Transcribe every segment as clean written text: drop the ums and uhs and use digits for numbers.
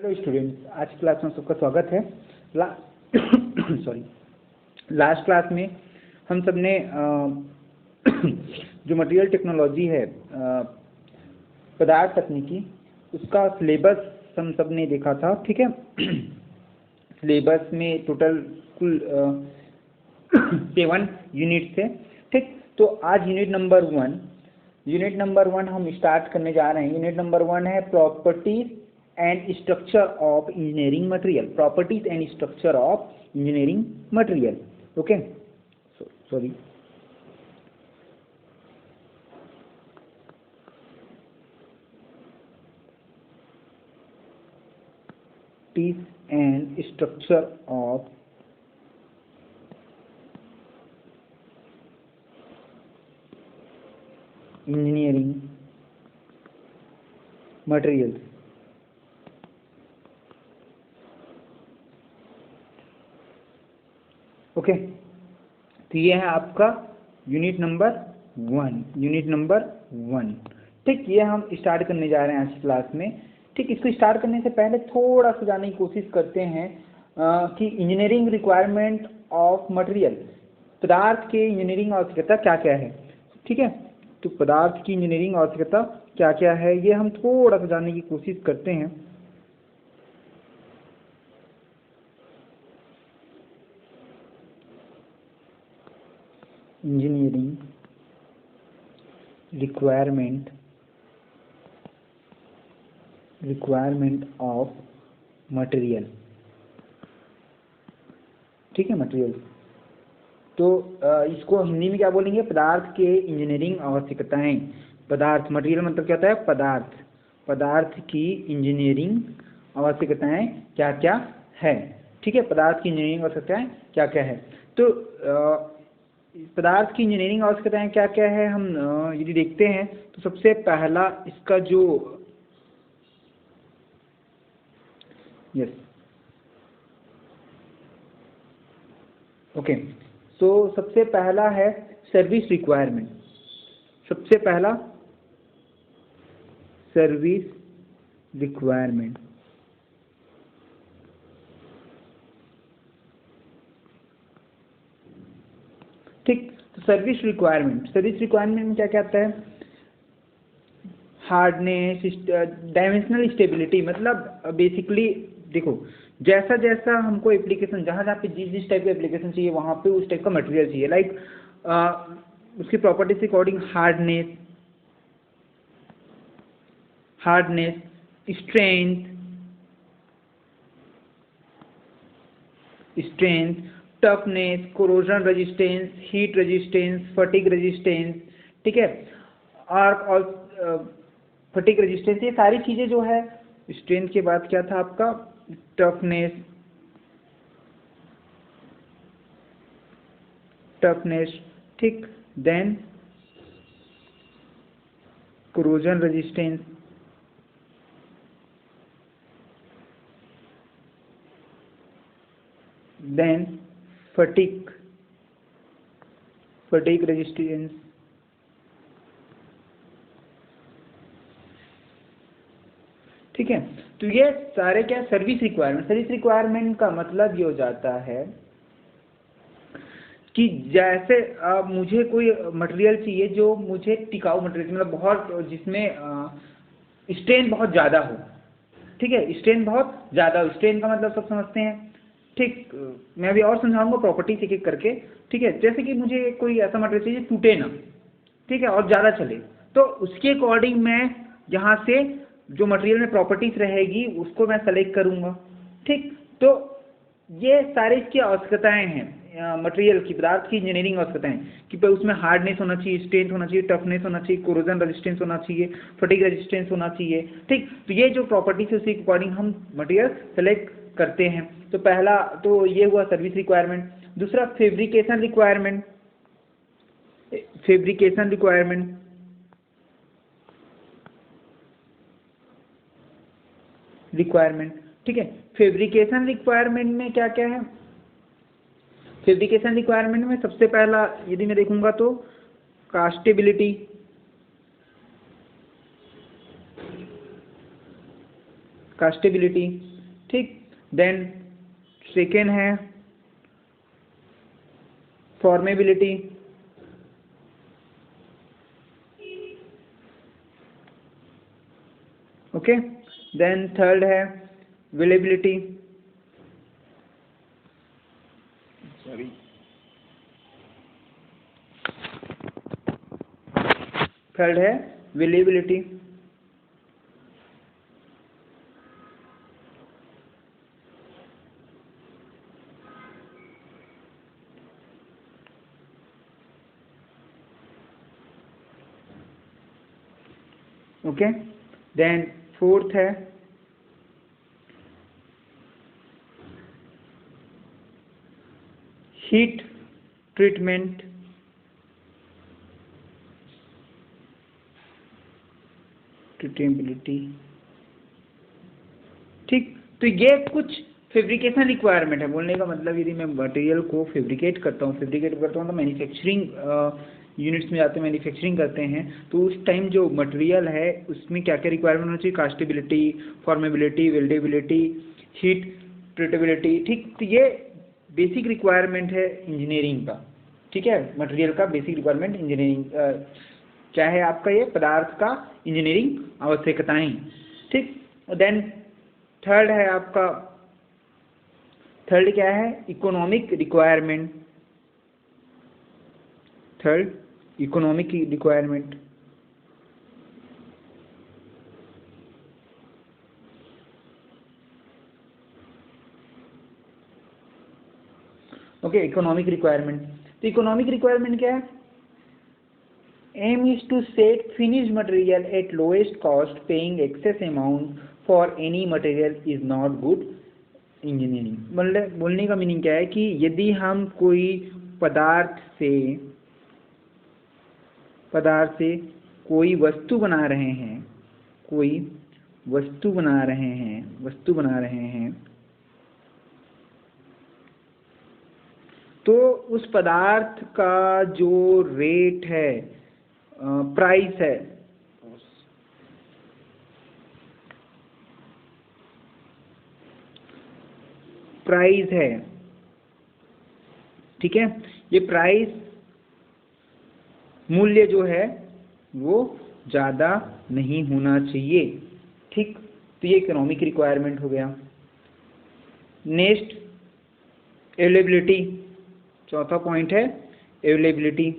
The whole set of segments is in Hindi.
हेलो स्टूडेंट्स, आज की क्लास में सबका स्वागत है। सॉरी, लास्ट क्लास में हम सब ने जो मटेरियल टेक्नोलॉजी है, पदार्थ तकनीकी, उसका सिलेबस हम सब ने देखा था। ठीक है, सिलेबस में टोटल कुल 7 यूनिट थे। ठीक, तो आज यूनिट नंबर वन हम स्टार्ट करने जा रहे हैं। यूनिट नंबर 1 है properties and structure of engineering material. Properties and structure of engineering material. Okay, sorry, properties and structure of engineering materials. Okay, तो ये है आपका यूनिट नंबर 1। ठीक, ये हम स्टार्ट करने जा रहे हैं आज की क्लास में। ठीक, इसको स्टार्ट करने से पहले थोड़ा सा जानने की कोशिश करते हैं कि इंजीनियरिंग रिक्वायरमेंट ऑफ मटेरियल, पदार्थ के इंजीनियरिंग आवश्यकता क्या क्या है। ठीक है, तो पदार्थ की इंजीनियरिंग आवश्यकता क्या क्या है, ये हम थोड़ा सा जानने की कोशिश करते हैं। Engineering requirement of material. ठीक है, मटेरियल, तो इसको हिंदी में क्या बोलेंगे? पदार्थ के इंजीनियरिंग आवश्यकताएं। पदार्थ, मटेरियल मतलब क्या होता है? पदार्थ की इंजीनियरिंग आवश्यकताएं क्या क्या है। ठीक है, पदार्थ की इंजीनियरिंग आवश्यकताएं क्या क्या है। तो पदार्थ की इंजीनियरिंग आवश्यकताएं क्या क्या है, हम यदि देखते हैं तो सबसे पहला इसका जो ओके, तो सबसे पहला है सर्विस रिक्वायरमेंट। सबसे पहला सर्विस रिक्वायरमेंट। ठीक, तो सर्विस रिक्वायरमेंट में क्या क्या आता है? Hardness, dimensional stability. मतलब बेसिकली देखो, जैसा जैसा हमको एप्लीकेशन, जहाँ जहाँ पे जिस टाइप का एप्लीकेशन चाहिए वहाँ पे उस टाइप का मटेरियल चाहिए। लाइक उसकी प्रॉपर्टीज के according hardness, strength, toughness, corrosion resistance, heat resistance, fatigue resistance. ठीक है, और फटीग रेजिस्टेंस, ये सारी चीज़ें जो है। स्ट्रेंथ के बाद क्या था आपका? टफनेस। ठीक, then corrosion resistance, then fatigue resistance. ठीक है, तो ये सारे क्या सर्विस रिक्वायरमेंट का मतलब ये हो जाता है कि जैसे मुझे कोई मटेरियल चाहिए जो मुझे टिकाऊ मटेरियल, मतलब बहुत, जिसमें स्ट्रेन बहुत ज़्यादा हो। ठीक है, स्ट्रेन बहुत ज़्यादा हो, स्ट्रेन का मतलब सब समझते हैं। ठीक, मैं अभी और समझाऊंगा प्रॉपर्टीज एक एक करके। ठीक है, जैसे कि मुझे कोई ऐसा मटेरियल चाहिए टूटे ना, ठीक है, और ज़्यादा चले, तो उसके अकॉर्डिंग मैं यहाँ से जो मटेरियल में प्रॉपर्टीज रहेगी उसको मैं सेलेक्ट करूँगा। ठीक, तो ये सारी इसकी आवश्यकताएं हैं मटेरियल की, पदार्थ की इंजीनियरिंग आवश्यकताएं, कि उसमें हार्डनेस होना चाहिए, स्ट्रेंथ होना चाहिए, टफनेस होना चाहिए, कोरोजन रेजिस्टेंस होना चाहिए, फटीग रेजिस्टेंस होना चाहिए। ठीक, तो ये जो प्रॉपर्टीज है उसी के अकॉर्डिंग हम मटेरियल सेलेक्ट करते हैं। तो पहला तो ये हुआ सर्विस रिक्वायरमेंट। दूसरा फैब्रिकेशन रिक्वायरमेंट। ठीक है, फैब्रिकेशन रिक्वायरमेंट में क्या क्या है? फैब्रिकेशन रिक्वायरमेंट में सबसे पहला यदि मैं देखूंगा तो कास्टेबिलिटी, ठीक। देन सेकेंड है फॉर्मेबिलिटी, ओके। देन थर्ड है वेलेबिलिटी, सॉरी, थर्ड है वेलेबिलिटी, ओके। देन फोर्थ है हीट ट्रीटमेंट, ट्रीटेबिलिटी, ठीक। तो ये कुछ फैब्रिकेशन रिक्वायरमेंट है। बोलने का मतलब यदि मैं मटेरियल को फैब्रिकेट करता हूँ तो मैन्युफैक्चरिंग यूनिट्स में जाते हैं, मैन्युफैक्चरिंग करते हैं, तो उस टाइम जो मटेरियल है उसमें क्या क्या रिक्वायरमेंट होना चाहिए, कास्टेबिलिटी, फॉर्मेबिलिटी, वेल्डेबिलिटी, हीट ट्रीटेबिलिटी, ठीक। तो ये बेसिक रिक्वायरमेंट है इंजीनियरिंग का, ठीक है। मटेरियल का बेसिक रिक्वायरमेंट इंजीनियरिंग क्या है आपका, ये पदार्थ का इंजीनियरिंग आवश्यकताएं, ठीक। देन थर्ड है आपका, थर्ड क्या है, economic requirement, third economic requirement, okay. Economic requirement, तो इकोनॉमिक रिक्वायरमेंट क्या है, aim is to set finished material at lowest cost, paying excess amount for any material is not good engineering. मतलब बोलने का मीनिंग क्या है कि यदि हम कोई पदार्थ से कोई वस्तु बना रहे हैं, तो उस पदार्थ का जो रेट है, प्राइस है, ठीक है। ये प्राइस मूल्य जो है वो ज़्यादा नहीं होना चाहिए, ठीक। तो ये इकोनॉमिक रिक्वायरमेंट हो गया। नेक्स्ट अवेलेबिलिटी, चौथा पॉइंट है अवेलेबिलिटी,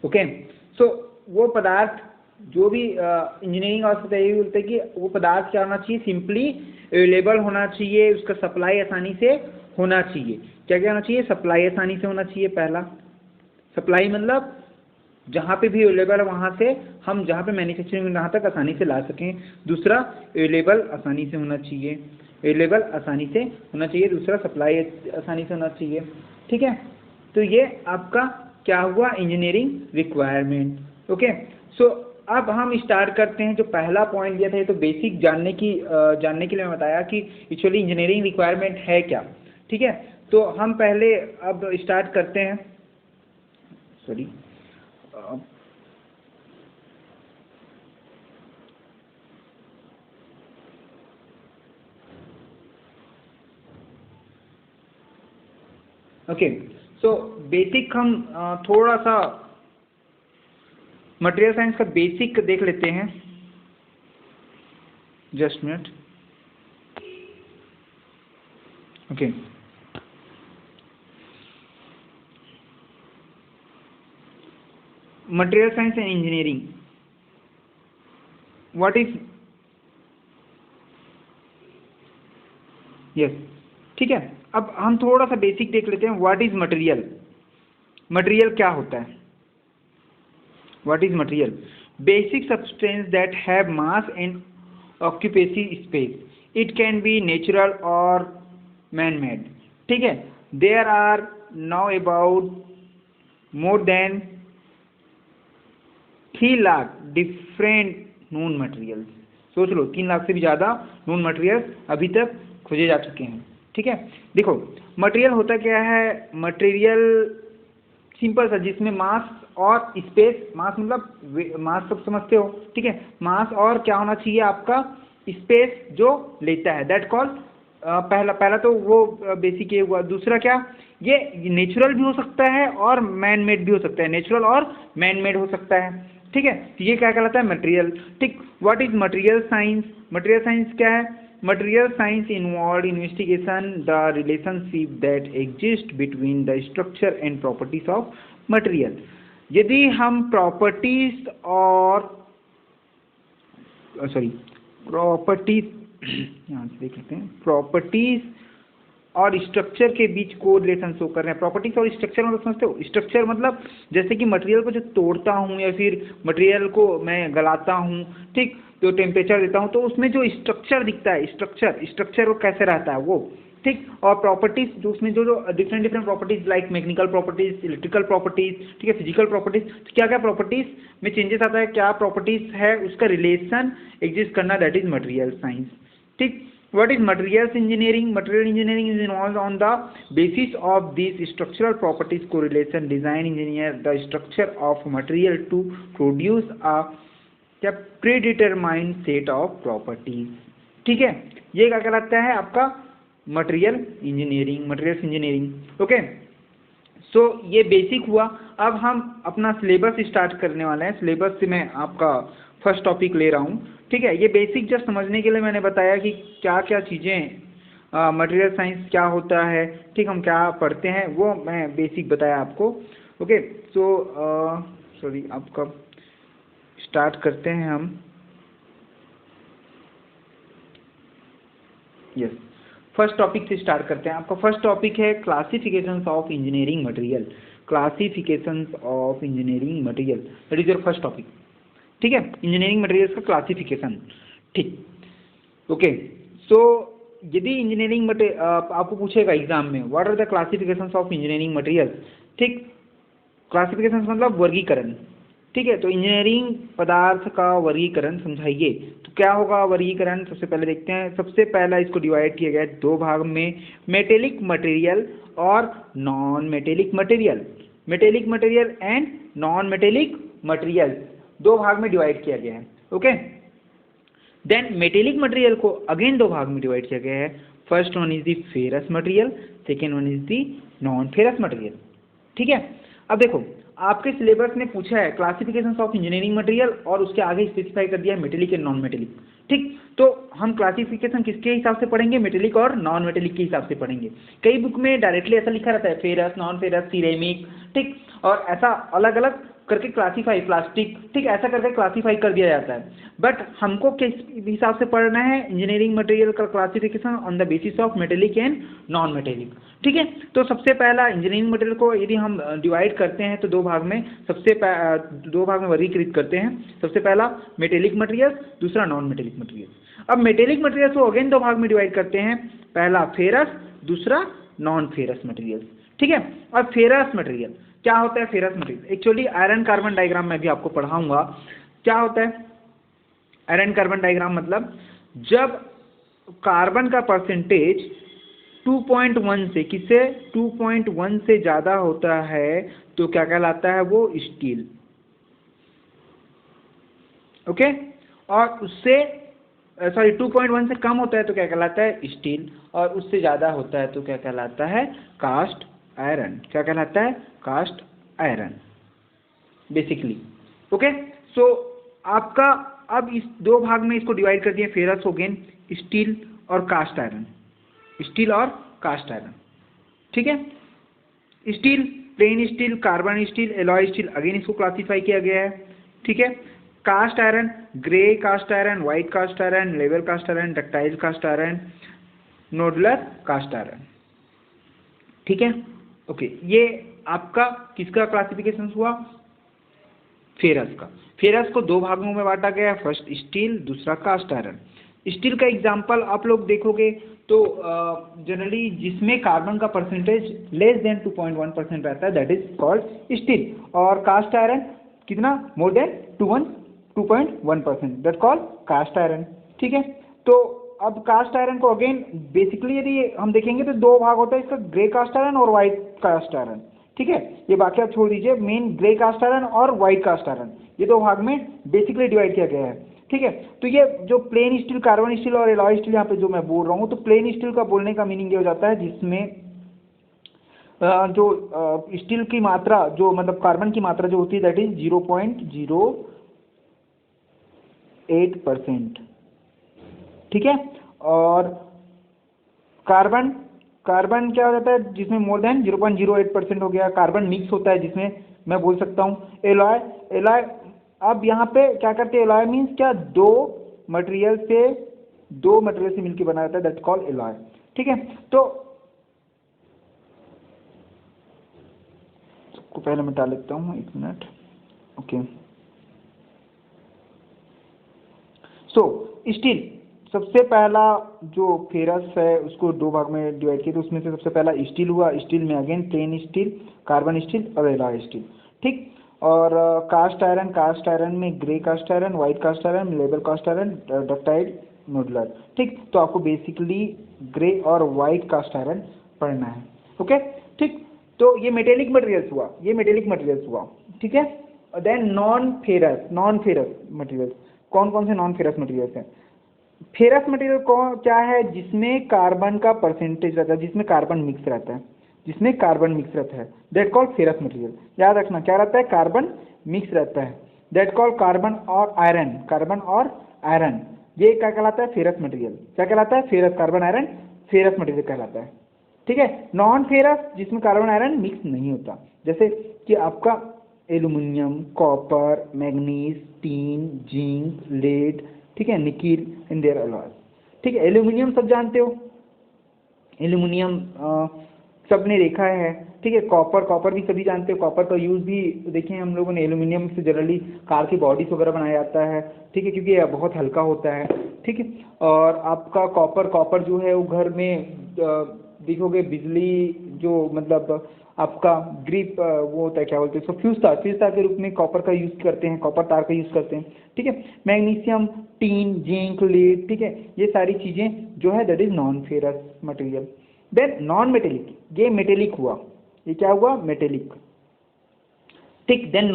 ओके। सो वो पदार्थ जो भी इंजीनियरिंग आवश्यकता यही बोलते हैं कि वो पदार्थ क्या होना चाहिए, सिंपली अवेलेबल होना चाहिए, उसका सप्लाई आसानी से होना चाहिए। क्या क्या होना चाहिए, सप्लाई आसानी से होना चाहिए। पहला सप्लाई मतलब जहाँ पे भी अवेलेबल है वहाँ से हम जहाँ पे मैन्युफैक्चरिंग वहाँ तक आसानी से ला सकें। दूसरा अवेलेबल आसानी से होना चाहिए, दूसरा सप्लाई आसानी से होना चाहिए, ठीक है। तो ये आपका क्या हुआ, इंजीनियरिंग रिक्वायरमेंट, ओके। सो अब हम स्टार्ट करते हैं। जो पहला पॉइंट दिया था ये तो बेसिक जानने के लिए मैं बताया कि एक्चुअली इंजीनियरिंग रिक्वायरमेंट है क्या, ठीक है। तो हम पहले अब स्टार्ट करते हैं, सॉरी, ओके। सो बेसिक हम थोड़ा सा मटेरियल साइंस का बेसिक देख लेते हैं, just minute, okay. Material science and engineering, what is, yes, ठीक है। अब हम थोड़ा सा बेसिक देख लेते हैं, व्हाट इज मटेरियल, मटेरियल क्या होता है। What is material, basic substance that have mass and occupancy space, it can be natural और मैन मेड, ठीक है। There are now about more than 3 lakh different known materials. सोच लो, 3 लाख से भी ज़्यादा नोन मटेरियल्स अभी तक खोजे जा चुके हैं, ठीक है। देखो मटेरियल होता क्या है, मटेरियल सिंपल सा, जिसमें मास और स्पेस, मास मतलब मास सब समझते हो, ठीक है, मास और क्या होना चाहिए आपका, स्पेस जो लेता है, दैट कॉल, पहला पहला तो वो बेसिक ये हुआ। दूसरा क्या, ये नेचुरल भी हो सकता है और मैन मेड भी हो सकता है, नेचुरल और मैन मेड हो सकता है, ठीक है। तो ये क्या कहलाता है, मटेरियल, ठीक। What is material science, material science क्या है, material science involve investigation the relationship that exist between the structure and properties of material. यदि हम प्रॉपर्टीज और सॉरी प्रॉपर्टीज यहाँ से देख लेते हैं, प्रॉपर्टीज और स्ट्रक्चर के बीच को रिलेशन शो कर रहे हैं। प्रॉपर्टीज और स्ट्रक्चर मतलब समझते हो, स्ट्रक्चर मतलब जैसे कि मटेरियल को जो तोड़ता हूँ या फिर मटेरियल को मैं गलाता हूँ, ठीक, तो टेम्परेचर देता हूँ, तो उसमें जो स्ट्रक्चर दिखता है, स्ट्रक्चर वो कैसे रहता है वो, ठीक। और प्रॉपर्टीज जो उसमें जो जो different different properties like mechanical properties, electrical properties, ठीक है, फिजिकल प्रॉपर्टीज, तो क्या क्या प्रॉपर्टीज में चेंजेस आता है, क्या प्रॉपर्टीज है, उसका रिलेशन एग्जिस्ट करना, दैट इज मटेरियल साइंस, ठीक। What is materials engineering? Material engineering is involved on the basis of these structural properties correlation. Design engineer the structure of material to produce a क्या predetermined set of properties. ठीक है, ये क्या कहलाता है आपका material engineering, materials engineering. Okay, so ये बेसिक हुआ। अब हम अपना सिलेबस स्टार्ट करने वाले हैं। सिलेबस से मैं आपका फर्स्ट टॉपिक ले रहा हूँ, ठीक है। ये बेसिक जस्ट समझने के लिए मैंने बताया कि क्या क्या चीज़ें मटेरियल साइंस क्या होता है, ठीक, हम क्या पढ़ते हैं, वो मैं बेसिक बताया आपको। ओके, सो सॉरी, आपका स्टार्ट करते हैं हम। यस, फर्स्ट टॉपिक से स्टार्ट करते हैं। आपका फर्स्ट टॉपिक है classifications of engineering material, classifications of engineering material, that is your first topic, ठीक है। इंजीनियरिंग मटेरियल्स का क्लासिफिकेशन, ठीक। ओके, सो यदि इंजीनियरिंग आपको पूछेगा एग्जाम में, what are the classifications of engineering materials, ठीक, क्लासिफिकेशन मतलब वर्गीकरण, ठीक है। तो इंजीनियरिंग पदार्थ का वर्गीकरण समझाइए, तो क्या होगा वर्गीकरण, सबसे पहले देखते हैं। सबसे पहला इसको डिवाइड किया गया है दो भाग में, मेटेलिक मटेरियल और non metallic material, metallic material and non metallic material, दो भाग में डिवाइड किया गया है। ओके, देन मेटेलिक मटेरियल को अगेन दो भाग में डिवाइड किया गया है। First one is the ferrous material, second one is the non ferrous material, ठीक है। अब देखो, आपके सिलेबस में पूछा है क्लासिफिकेशन ऑफ इंजीनियरिंग मटेरियल और उसके आगे स्पेसिफाई कर दिया है मेटेलिक एंड नॉन मेटेलिक, ठीक। तो हम क्लासिफिकेशन किसके हिसाब से पढ़ेंगे, मेटेलिक और नॉन मेटेलिक के हिसाब से पढ़ेंगे। कई बुक में डायरेक्टली ऐसा लिखा रहता है फेरस, नॉन फेरस, सिरेमिक, ठीक, और ऐसा अलग अलग करके क्लासीफाई, प्लास्टिक, ठीक, ऐसा करके क्लासीफाई कर दिया जाता है। बट हमको किस हिसाब से पढ़ना है, इंजीनियरिंग मटेरियल का classification on the basis of metallic and non metallic, ठीक है। तो सबसे पहला इंजीनियरिंग मटेरियल को यदि हम डिवाइड करते हैं तो दो भाग में, दो भाग में वर्गीकृत करते हैं। सबसे पहला मेटेलिक मटेरियल, दूसरा नॉन मेटेलिक मटेरियल। अब मेटेलिक मटेरियल को अगेन दो भाग में डिवाइड करते हैं, पहला फेरस, दूसरा नॉन फेरस मटेरियल, ठीक है। अब फेरस मटेरियल क्या होता है, ferrous material actually iron carbon diagram में भी आपको पढ़ाऊंगा क्या होता है। आयरन कार्बन डायग्राम मतलब जब कार्बन का परसेंटेज 2.1 से, किससे, 2.1 से ज़्यादा होता है तो क्या कहलाता है वो, स्टील, ओके। और उससे सॉरी 2.1 से कम होता है तो क्या कहलाता है स्टील, और उससे ज़्यादा होता है तो क्या कहलाता है कास्ट आयरन, क्या कहलाता है कास्ट आयरन बेसिकली, ओके। सो आपका अब इस दो भाग में इसको डिवाइड कर दिए, फेरस हो गए, स्टील और कास्ट आयरन, स्टील और कास्ट आयरन, ठीक है। Steel, plain steel, carbon steel, alloy steel, again इसको क्लासीफाई किया गया है, ठीक है। Cast iron, grey cast iron, white cast iron, level cast iron, ductile cast iron, nodular cast iron, ठीक है। ओके, ये आपका किसका क्लासिफिकेशन हुआ, फेरस का। फेरस को दो भागों में बांटा गया, फर्स्ट स्टील, दूसरा कास्ट आयरन। स्टील का एग्जांपल आप लोग देखोगे तो जनरली जिसमें कार्बन का परसेंटेज लेस देन 2.1% रहता है दैट इज कॉल्ड स्टील, और कास्ट आयरन कितना, more than 2.1% that called cast iron, ठीक है। तो अब कास्ट आयरन को अगेन बेसिकली यदि हम देखेंगे तो दो भाग होता है इसका, ग्रे कास्ट आयरन और व्हाइट कास्ट आयरन, ठीक है, ये बाकी आप छोड़ दीजिए। मेन ग्रे कास्ट आयरन और वाइट कास्ट आयरन, ये दो भाग में बेसिकली डिवाइड किया गया है। ठीक है, तो ये जो प्लेन स्टील, कार्बन स्टील और एलॉय स्टील यहाँ पे जो मैं बोल रहा हूँ, तो प्लेन स्टील का बोलने का मीनिंग ये हो जाता है जिसमें जो स्टील की मात्रा, जो मतलब कार्बन की मात्रा जो होती है दैट इज 0.08%। ठीक है, और कार्बन कार्बन क्या हो जाता है जिसमें मोर देन 0.08% हो गया। कार्बन मिक्स होता है जिसमें मैं बोल सकता हूँ एलॉय। एलॉय अब यहाँ पे क्या करते हैं, एलॉय मीन्स क्या, दो मटेरियल से मिलकर बना जाता है, दैट्स कॉल्ड एलॉय। ठीक है, तो को पहले मिटा लेता हूँ, एक मिनट। ओके, सो स्टील, सबसे पहला जो फेरस है उसको दो भाग में डिवाइड किया, तो उसमें से सबसे पहला स्टील हुआ। स्टील में again plain steel, carbon steel और एलॉय स्टील। ठीक, और कास्ट आयरन में grey cast iron, white cast iron, labour cast iron, ductile, nodular. ठीक, तो आपको बेसिकली ग्रे और व्हाइट कास्ट आयरन पढ़ना है। ओके, ठीक, तो ये मेटेलिक मटेरियल्स हुआ। ठीक है, देन नॉन फेरस मटेरियल्स। कौन कौन से नॉन फेरस मटेरियल्स हैं? फेरस मटेरियल कौन क्या है, जिसमें कार्बन का परसेंटेज रहता है, जिसमें कार्बन मिक्स रहता है, दैट कॉल्ड फेरस मटेरियल। याद रखना क्या रहता है, कार्बन मिक्स रहता है, दैट कॉल्ड कार्बन और आयरन, ये क्या कहलाता है, फेरस मटेरियल। क्या कहलाता है, ferrous, carbon iron ferrous material कहलाता है। ठीक है, नॉन फेरस जिसमें कार्बन आयरन मिक्स नहीं होता, जैसे कि आपका aluminium, copper, manganese, tin, zinc, lead, ठीक है, निकिल इन देयर अलॉयज। ठीक है, एल्यूमिनियम सब जानते हो, एल्यूमिनियम सबने देखा है। ठीक है, कॉपर भी सभी जानते हो। कॉपर का यूज़ भी देखे हैं हम लोगों ने, एल्यूमिनियम से जनरली कार की बॉडीज वगैरह बनाया जाता है। ठीक है, क्योंकि यह बहुत हल्का होता है। ठीक है, और आपका कॉपर जो है वो घर में देखोगे, बिजली जो मतलब आपका ग्रिप वो होता है, क्या बोलते हैं उसको, फ्यूज तार के रूप में कॉपर का यूज़ करते हैं, कॉपर तार का यूज़ करते हैं। ठीक है, मैग्नीशियम, टीन, जिंक, लीड, ठीक है, ये सारी चीज़ें जो है that is non ferrous material. Then non metallic, ये मेटेलिक हुआ, ये क्या हुआ, मेटेलिक। ठीक, देन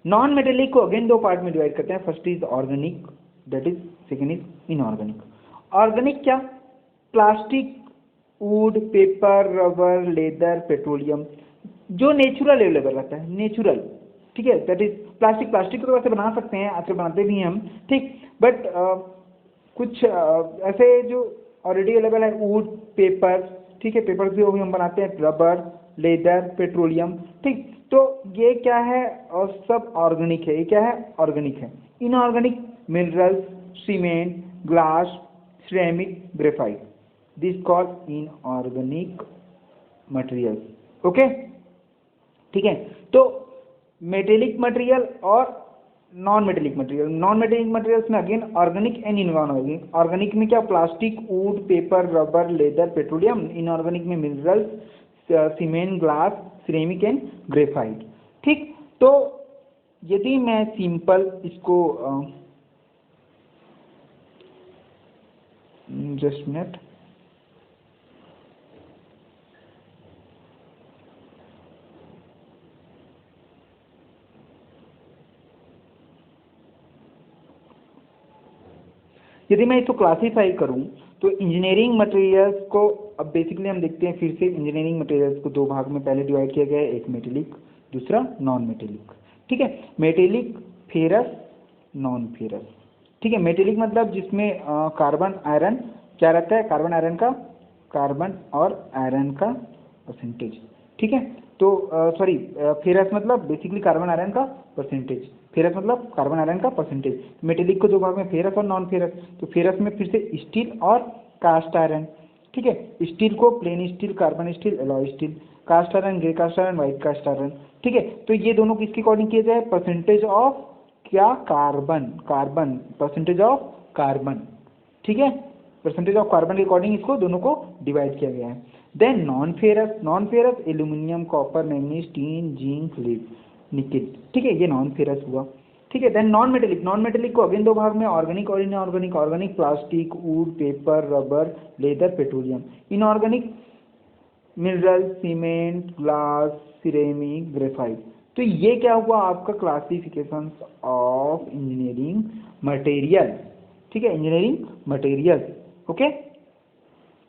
नॉन मेटेलिक को अगेन दो पार्ट में डिवाइड करते हैं। First is organic, that is, second is inorganic. Organic क्या, plastic, wood, paper, rubber, leather, petroleum, जो नेचुरल अवेलेबल रहता है, नेचुरल। ठीक है, दैट इज प्लास्टिक को तो वैसे बना सकते हैं, आजकल बनाते भी हैं हम। ठीक, बट कुछ ऐसे जो ऑलरेडी अवेलेबल है, वुड, पेपर, ठीक है, पेपर भी हम बनाते हैं, रबर, लेदर, पेट्रोलियम। ठीक, तो ये क्या है, और सब ऑर्गेनिक है। ये क्या है, ऑर्गेनिक है। Inorganic, minerals, cement, glass, ceramic, graphite, this called inorganic materials. Okay, ठीक है, तो मेटेलिक मटेरियल और नॉन मेटेलिक मटेरियल्स में again organic and inorganic. Organic में क्या, plastic, wood, paper, rubber, leather, petroleum. Inorganic में minerals, cement, glass, ceramic and graphite. ठीक, तो यदि मैं सिंपल इसको जस्ट मिनट, यदि मैं इसको क्लासीफाई करूं तो इंजीनियरिंग मटेरियल्स को, अब बेसिकली हम देखते हैं फिर से, इंजीनियरिंग मटेरियल्स को दो भाग में पहले डिवाइड किया गया है, एक मेटेलिक, दूसरा नॉन मेटेलिक। ठीक है, मेटेलिक, फेरस, नॉन फेरस। ठीक है, मेटेलिक मतलब जिसमें कार्बन आयरन क्या रहता है, कार्बन और आयरन का परसेंटेज। ठीक है, तो सॉरी, फेरस मतलब बेसिकली कार्बन आयरन का परसेंटेज, फेरस मतलब कार्बन आयरन का परसेंटेज। मेटेलिक को दो भाग में, फेरस और नॉन फेरस। तो फेरस में फिर से स्टील और कास्ट आयरन। ठीक है, स्टील को plain steel, carbon steel, alloy steel, cast iron, grey cast iron, white cast iron. ठीक है, तो ये दोनों किसके अकॉर्डिंग किए जाए, परसेंटेज ऑफ क्या, कार्बन, परसेंटेज ऑफ कार्बन। ठीक है, परसेंटेज ऑफ कार्बन के अकॉर्डिंग इसको दोनों को डिवाइड किया गया है। Then non ferrous, aluminium, copper, manganese, tin, zinc, lead, nickel. ठीक है, ये नॉन फेरस हुआ। ठीक है, देन नॉन मेटेलिक को अगेन दो भाग में, ऑर्गेनिक और inorganic. Organic, plastic, wood, paper, rubber, leather, petroleum. Inorganic, mineral, cement, glass, ceramic, graphite. तो ये क्या हुआ आपका क्लासिफिकेशन ऑफ इंजीनियरिंग मटेरियल, ठीक है, इंजीनियरिंग मटेरियल। ओके,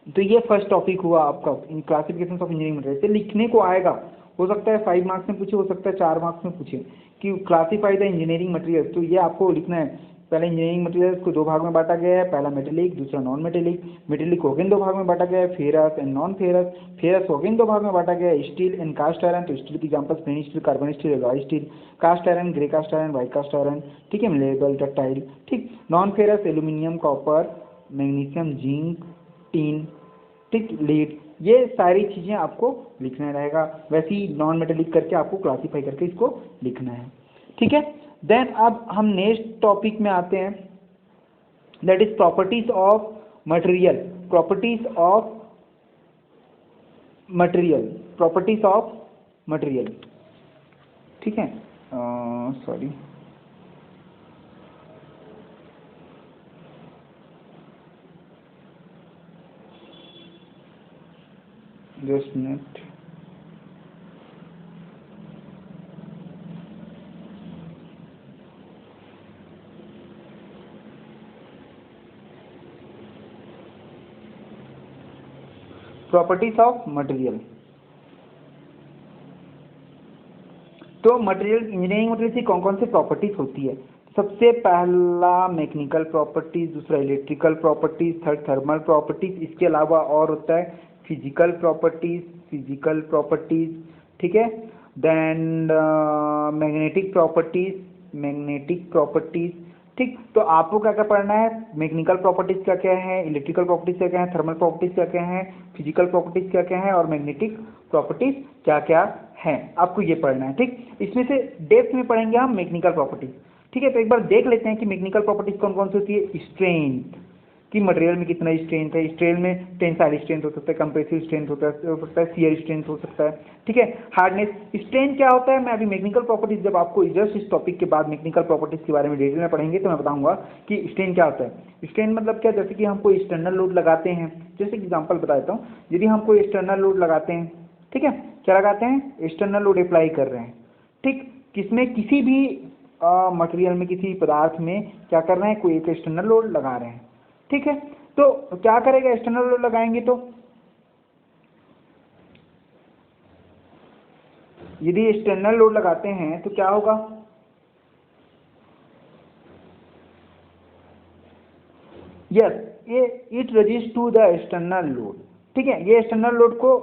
तो ये फर्स्ट टॉपिक हुआ आपका क्लासिफिकेशन ऑफ इंजीनियरिंग मटेरियल। तो लिखने को आएगा, हो सकता है 5 मार्क्स में पूछे, हो सकता है 4 मार्क्स में पूछे कि क्लासिफाई द इंजीनियरिंग मटेरियल। तो ये आपको लिखना है। पहले इंजीनियरिंग मटेरियल्स को 2 भाग में बांटा गया है, पहला मेटेलिक, दूसरा नॉन मेटेलिक। मेटेलिक को अगेन 2 भाग में बांटा गया है, ferrous and non ferrous. Ferrous को अगेन 2 भाग में बांटा गया है, स्टील एंड कास्ट आयरन। तो स्टील की examples plain steel, carbon steel, alloy steel. Cast iron, grey cast iron, white cast iron, ठीक है, मलेबल, डक्टाइल, ठीक। Non ferrous aluminium, copper, magnesium, zinc, tin, ठीक, लीड। ये सारी चीज़ें आपको लिखना रहेगा। वैसे ही नॉन मेटेलिक करके आपको क्लासीफाई करके इसको लिखना है, ठीक है। देन अब हम नेक्स्ट टॉपिक में आते हैं, that is properties of material. Properties of material, properties of material, ठीक है। Sorry, just minute. Properties of material. तो मटेरियल, इंजीनियरिंग मटेरियल की कौन कौन सी प्रॉपर्टीज होती है? सबसे पहला मैकेनिकल प्रॉपर्टीज, दूसरा electrical properties, third thermal properties. इसके अलावा और होता है फिजिकल प्रॉपर्टीज, फिजिकल प्रॉपर्टीज, ठीक है। Then magnetic properties, magnetic properties, ठीक। तो आपको क्या क्या पढ़ना है? मैकेनिकल प्रॉपर्टीज क्या क्या है, इलेक्ट्रिकल प्रॉपर्टीज क्या क्या है, थर्मल प्रॉपर्टीज क्या क्या है, फिजिकल प्रॉपर्टीज क्या क्या है, और मैग्नेटिक प्रॉपर्टीज क्या क्या है, आपको ये पढ़ना है, ठीक। इसमें से डेप्थ में पढ़ेंगे हम मैकेनिकल प्रॉपर्टीज, ठीक है। तो एक बार देख लेते हैं कि मैकेनिकल प्रॉपर्टीज कौन कौन सी होती है। स्ट्रेंथ, कि मटेरियल में कितना स्ट्रेंथ है। स्ट्रेंथ में टेंसाइल स्ट्रेंथ हो सकता है, कंप्रेसिव स्ट्रेंथ हो सकता है, शियर स्ट्रेंथ हो सकता है, ठीक है। हार्डनेस, स्ट्रेंथ क्या होता है, मैं अभी मैकेनिकल प्रॉपर्टीज, जब आपको जस्ट इस टॉपिक के बाद मैकेनिकल प्रॉपर्टीज के बारे में डिटेल में पढ़ेंगे तो मैं बताऊंगा कि स्ट्रेंथ क्या होता है। स्ट्रेंथ मतलब क्या, जैसे कि हम कोई एक्सटर्नल लोड लगाते हैं, जैसे एग्जाम्पल बता देता हूँ। यदि हम कोई एक्सटर्नल लोड लगाते हैं, ठीक है, क्या लगाते हैं, एक्सटर्नल लोड अप्लाई कर रहे हैं, ठीक। किसमें, किसी भी मटेरियल में, किसी पदार्थ में क्या कर रहे हैं, कोई एक एक्सटर्नल लोड लगा रहे हैं, ठीक है। तो क्या करेगा, एक्सटर्नल लोड लगाएंगे तो यदि एक्सटर्नल लोड लगाते हैं तो क्या होगा, यस, ये it resist to the external load, ठीक है। ये एक्सटर्नल लोड को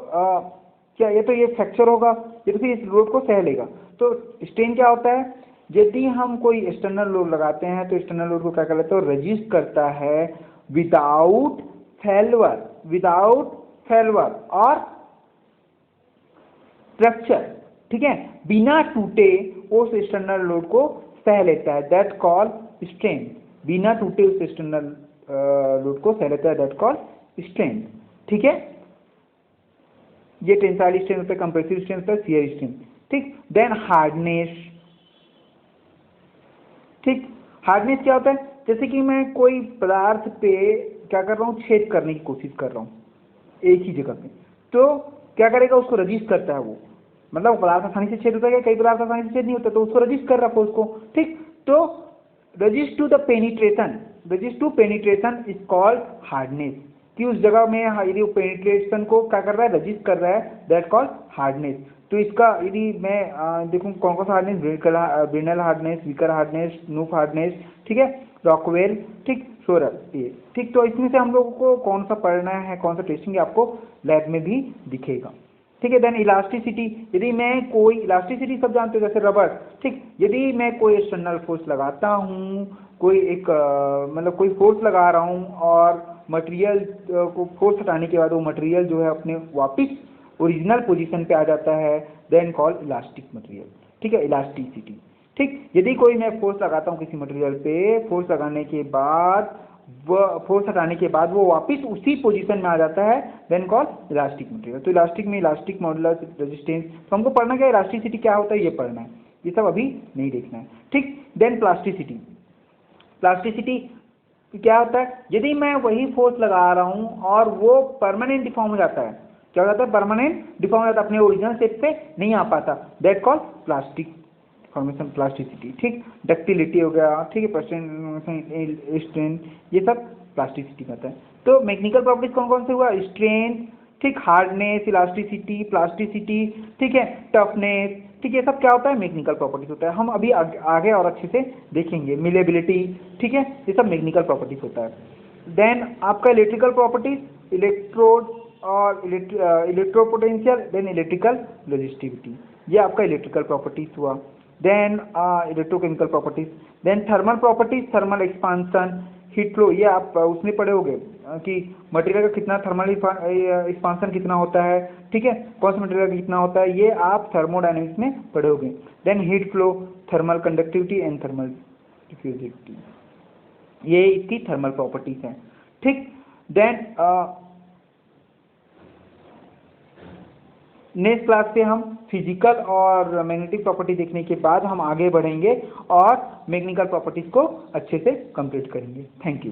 क्या, ये तो ये फ्रैक्चर होगा, ये तो फिर इस लोड को सह लेगा। तो स्ट्रेन क्या होता है, यदि हम कोई एक्सटर्नल लोड लगाते हैं तो एक्सटर्नल लोड को क्या कर लेते हैं, रजिस्ट करता है विदाउट फेल्वर, विदाउट फेल्वर और फ्रैक्चर, ठीक है, बिना टूटे उस एक्सटर्नल लोड को सह लेता है, दैट कॉल स्ट्रेन। बिना टूटे उस एक्सटर्नल लोड को सह लेता है, दैट कॉल स्ट्रेन, ठीक है। ये टेंसाइल स्ट्रेन होता है, कंप्रेसिव स्ट्रेन होता है, शियर स्ट्रेन, ठीक। देन हार्डनेस, ठीक। हार्डनेस क्या होता है, जैसे कि मैं कोई पदार्थ पे क्या कर रहा हूँ, छेद करने की कोशिश कर रहा हूँ एक ही जगह पे, तो क्या करेगा, उसको रजिस्ट करता है वो, मतलब पदार्थ आसानी से छेद होता है, कई पदार्थ आसानी से छेद नहीं होता, तो उसको रजिस्ट कर रहा है उसको, ठीक। तो resist to the penetration, resist to penetration is called hardness, कि उस जगह में यदि वो पेनिट्रेशन को क्या कर रहा है, रजिस्ट कर रहा है, दैट कॉल्ड हार्डनेस। तो इसका यदि मैं देखूँ कौन कौन सा hardness, Brinell hardness, Vicker hardness, Knoop hardness, ठीक है, रॉकवेल, ठीक, सोरल, ये, ठीक। तो इसमें से हम लोगों को कौन सा पढ़ना है, कौन सा टेस्टिंग आपको लैब में भी दिखेगा, ठीक है। देन इलास्टिसिटी, यदि मैं कोई, इलास्टिसिटी सब जानते हो, जैसे रबर, ठीक। यदि मैं कोई एक्सटर्नल फोर्स लगाता हूँ, कोई एक मतलब कोई फोर्स लगा रहा हूँ और मटेरियल को फोर्स हटाने के बाद वो मटेरियल जो है अपने वापस ओरिजिनल पोजीशन पे आ जाता है, देन कॉल इलास्टिक मटेरियल, ठीक है, इलास्टिसिटी, ठीक। यदि कोई मैं फोर्स लगाता हूँ किसी मटेरियल पे, फोर्स लगाने के बाद वो फोर्स हटाने के बाद वो वापस उसी पोजीशन में आ जाता है, देन कॉल इलास्टिक मटेरियल। तो इलास्टिक में इलास्टिक मॉडुलस, रेजिस्टेंस, तो हमको पढ़ना क्या है, इलास्टिसिटी क्या होता है ये पढ़ना है, ये सब अभी नहीं देखना है, ठीक। देन प्लास्टिसिटी, प्लास्टिसिटी क्या होता है, यदि मैं वही फोर्स लगा रहा हूँ और वो परमानेंट डिफॉर्म हो जाता है, क्या हो जाता है, परमानेंट डिफॉर्म हो जाता है, अपने ओरिजिनल शेप पे नहीं आ पाता, that call plastic formation plasticity. ठीक, डक्टिलिटी हो गया, ठीक है, परसेंट स्ट्रेन, ये सब प्लास्टिसिटी कहता है। तो मैकेनिकल प्रॉपर्टीज कौन कौन से हुआ, स्ट्रेन, ठीक, हार्डनेस, इलास्टिसिटी, प्लास्टिसिटी, ठीक है, टफनेस, ठीक है, सब क्या होता है, मैकेनिकल प्रॉपर्टीज होता है। हम अभी आगे और अच्छे से देखेंगे, मिलेबिलिटी, ठीक है, ये सब मैकेनिकल प्रॉपर्टीज होता है। देन आपका इलेक्ट्रिकल प्रॉपर्टीज, इलेक्ट्रोड और इलेक्ट्रोपोटेंशियल, देन इलेक्ट्रिकल रेजिस्टिविटी, ये आपका इलेक्ट्रिकल प्रॉपर्टीज हुआ। Then electrochemical properties, then thermal properties, thermal expansion, heat flow, ये आप उसमें पढ़े होंगे कि मटेरियल का कितना थर्मल एक्सपांसन कितना होता है, ठीक है, कौन सा मटेरियल का कितना होता है, ये आप थर्मोडायनेमिक्स में पढ़े होंगे। Then heat flow, thermal conductivity and thermal diffusivity, ये इसकी थर्मल प्रॉपर्टीज हैं। ठीक, देन नेक्स्ट क्लास पे हम फिजिकल और मैग्नेटिक प्रॉपर्टी देखने के बाद हम आगे बढ़ेंगे और मैकेनिकल प्रॉपर्टीज को अच्छे से कंप्लीट करेंगे। Thank you.